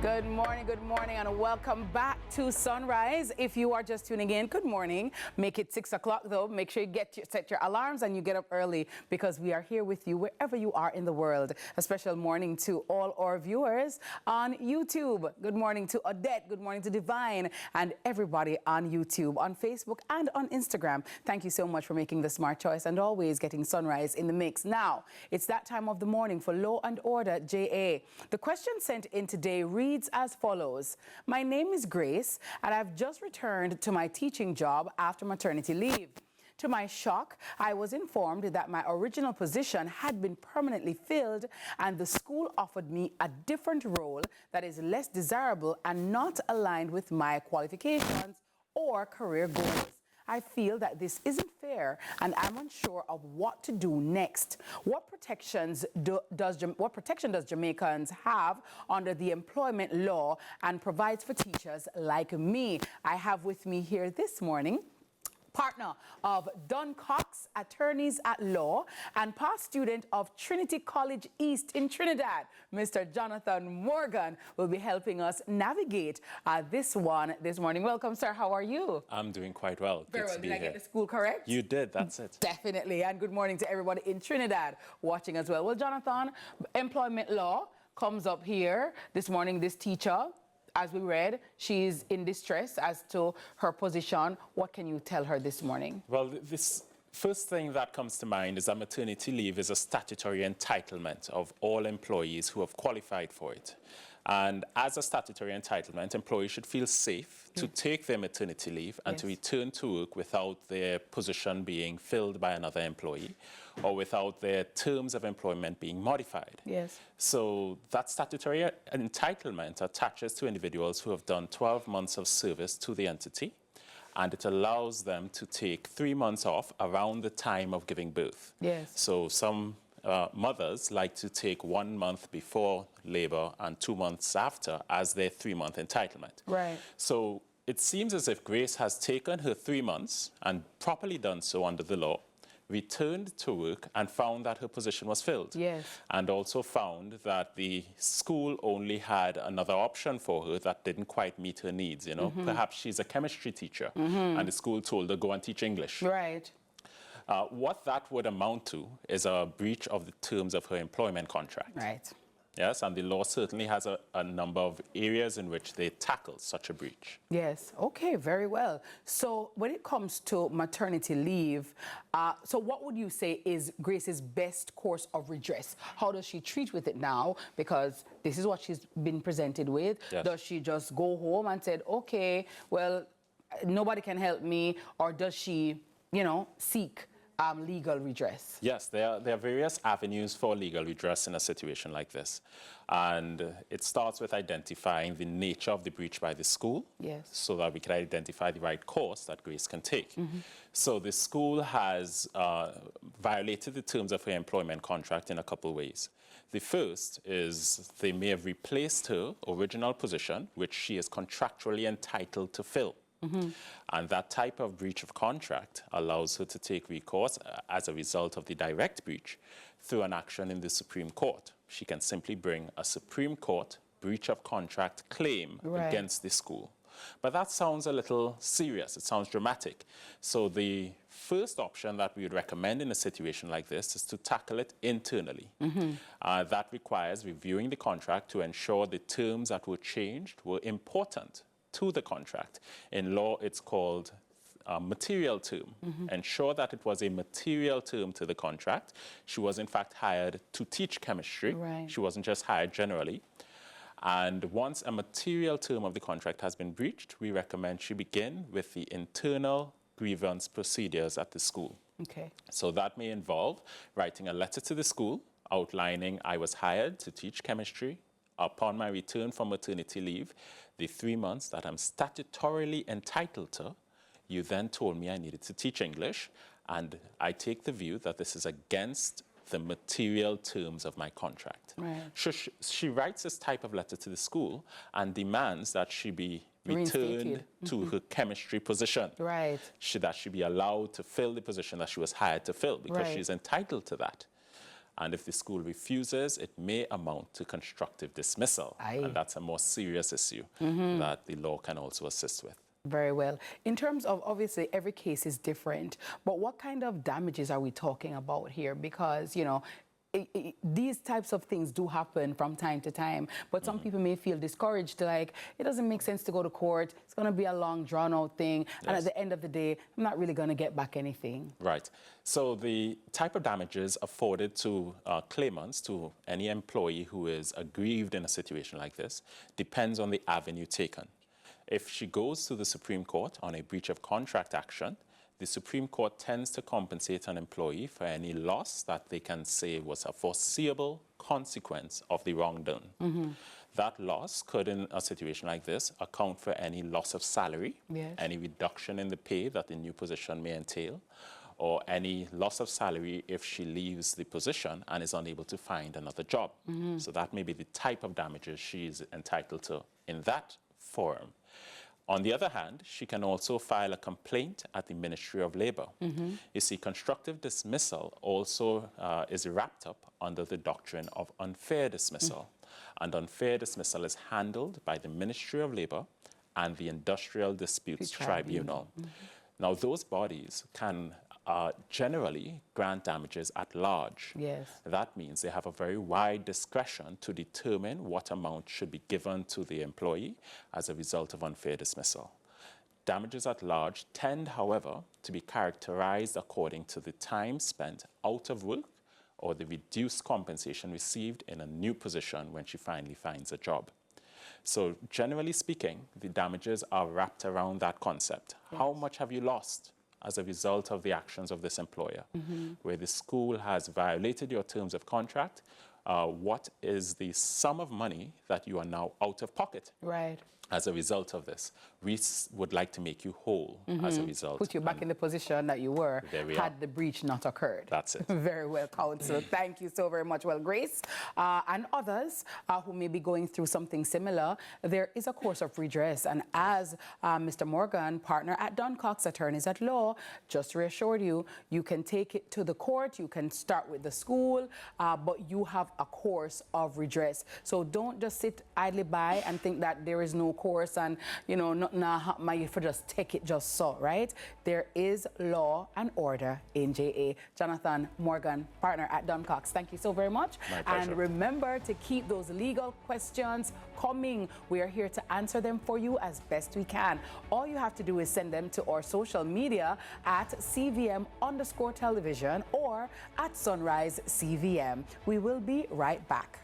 Good morning, and welcome back to Sunrise. If you are just tuning in, good morning. Make it 6 o'clock, though. Make sure you set your alarms and you get up early, because we are here with you wherever you are in the world. A special morning to all our viewers on YouTube. Good morning to Odette. Good morning to Divine and everybody on YouTube, on Facebook, and on Instagram. Thank you so much for making the smart choice and always getting Sunrise in the mix. Now, it's that time of the morning for Law and Order JA. The question sent in today reads as follows. My name is Grace, and I've just returned to my teaching job after maternity leave. To my shock, I was informed that my original position had been permanently filled, and the school offered me a different role that is less desirable and not aligned with my qualifications or career goals. I feel that this isn't fair, and I'm unsure of what to do next. What protection does Jamaicans have under the employment law and provides for teachers like me? I have with me here this morning partner of DunnCox Attorneys at Law and past student of Trinity College East in Trinidad, Mr. Jonathan Morgan, will be helping us navigate this morning. Welcome, sir. How are you? I'm doing quite well. Very well. Good to be Did I here. get the school correct? You did. That's it. Definitely. And good morning to everybody in Trinidad watching as well. Well, Jonathan, employment law comes up here this morning. This teacher, as we read, she's in distress as to her position. What can you tell her this morning? Well, this first thing that comes to mind is that maternity leave is a statutory entitlement of all employees who have qualified for it. And as a statutory entitlement, employees should feel safe to take their maternity leave and to return to work without their position being filled by another employee or without their terms of employment being modified. Yes. So that statutory entitlement attaches to individuals who have done 12 months of service to the entity, and it allows them to take 3 months off around the time of giving birth. Yes. So some mothers like to take 1 month before labor and 2 months after as their 3-month entitlement. Right. So it seems as if Grace has taken her 3 months and properly done so under the law, returned to work and found that her position was filled. Yes. And also found that the school only had another option for her that didn't quite meet her needs, you know. Perhaps she's a chemistry teacher and the school told her go and teach English. Right. What that would amount to is a breach of the terms of her employment contract. Right. Yes, and the law certainly has a number of areas in which they tackle such a breach. Yes. Okay, very well. So when it comes to maternity leave, so what would you say is Grace's best course of redress? How does she treat with it now? Because this is what she's been presented with. Yes. Does she just go home and say, okay, well, nobody can help me? Or does she, seek legal redress? Yes, there are various avenues for legal redress in a situation like this. And it starts with identifying the nature of the breach by the school, yes, so that we can identify the right course that Grace can take. So the school has violated the terms of her employment contract in a couple of ways. The first is they may have replaced her original position, which she is contractually entitled to fill. And that type of breach of contract allows her to take recourse as a result of the direct breach through an action in the Supreme Court. She can simply bring a Supreme Court breach of contract claim against the school. But that sounds a little serious. It sounds dramatic. So the first option that we would recommend in a situation like this is to tackle it internally. That requires reviewing the contract to ensure the terms that were changed were important to the contract. In law, it's called a material term. Ensure that it was a material term to the contract. She was, in fact, hired to teach chemistry. Right. She wasn't just hired generally. And once a material term of the contract has been breached, we recommend she begin with the internal grievance procedures at the school. Okay. So that may involve writing a letter to the school outlining I was hired to teach chemistry. Upon my return from maternity leave, the 3 months that I'm statutorily entitled to, you then told me I needed to teach English, and I take the view that this is against the material terms of my contract. Right. She writes this type of letter to the school and demands that she be returned to her chemistry position. Right. That she be allowed to fill the position that she was hired to fill, because she's entitled to that. And if the school refuses, it may amount to constructive dismissal. Aye. And that's a more serious issue that the law can also assist with. Very well. In terms of, obviously, every case is different, but what kind of damages are we talking about here? Because, you know, these types of things do happen from time to time, but some people may feel discouraged, like, it doesn't make sense to go to court. It's going to be a long, drawn-out thing, yes. And at the end of the day, I'm not really going to get back anything. Right. So the type of damages afforded to claimants, to any employee who is aggrieved in a situation like this, depends on the avenue taken. If she goes to the Supreme Court on a breach of contract action, the Supreme Court tends to compensate an employee for any loss that they can say was a foreseeable consequence of the wrongdoing. That loss could, in a situation like this, account for any loss of salary, yes. Any reduction in the pay that the new position may entail, or any loss of salary if she leaves the position and is unable to find another job. So that may be the type of damages she is entitled to in that forum. On the other hand, she can also file a complaint at the Ministry of Labor. You see, constructive dismissal also is wrapped up under the doctrine of unfair dismissal. And unfair dismissal is handled by the Ministry of Labor and the Industrial Disputes Tribunal. Now, those bodies can generally grant damages at large. Yes. That means they have a very wide discretion to determine what amount should be given to the employee as a result of unfair dismissal. Damages at large tend, however, to be characterized according to the time spent out of work or the reduced compensation received in a new position when she finally finds a job. So generally speaking, the damages are wrapped around that concept. Yes. How much have you lost as a result of the actions of this employer? Where the school has violated your terms of contract, what is the sum of money that you are now out of pocket? Right. As a result of this, we would like to make you whole as a result. Put you back in the position that you were had the breach not occurred. That's it. Very well, counsel. Thank you so very much. Well, Grace and others who may be going through something similar, there is a course of redress. And as Mr. Morgan, partner at DunnCox Attorneys at Law, just reassured you, you can take it to the court, you can start with the school, but you have a course of redress. So don't just sit idly by and think that there is no course and, you know, nothing happen, you just take it just so, right? There is law and order in JA. Jonathan Morgan, partner at DunnCox, thank you so very much. My pleasure. And remember to keep those legal questions coming. We are here to answer them for you as best we can. All you have to do is send them to our social media at CVM_television or at Sunrise CVM. We will be right back.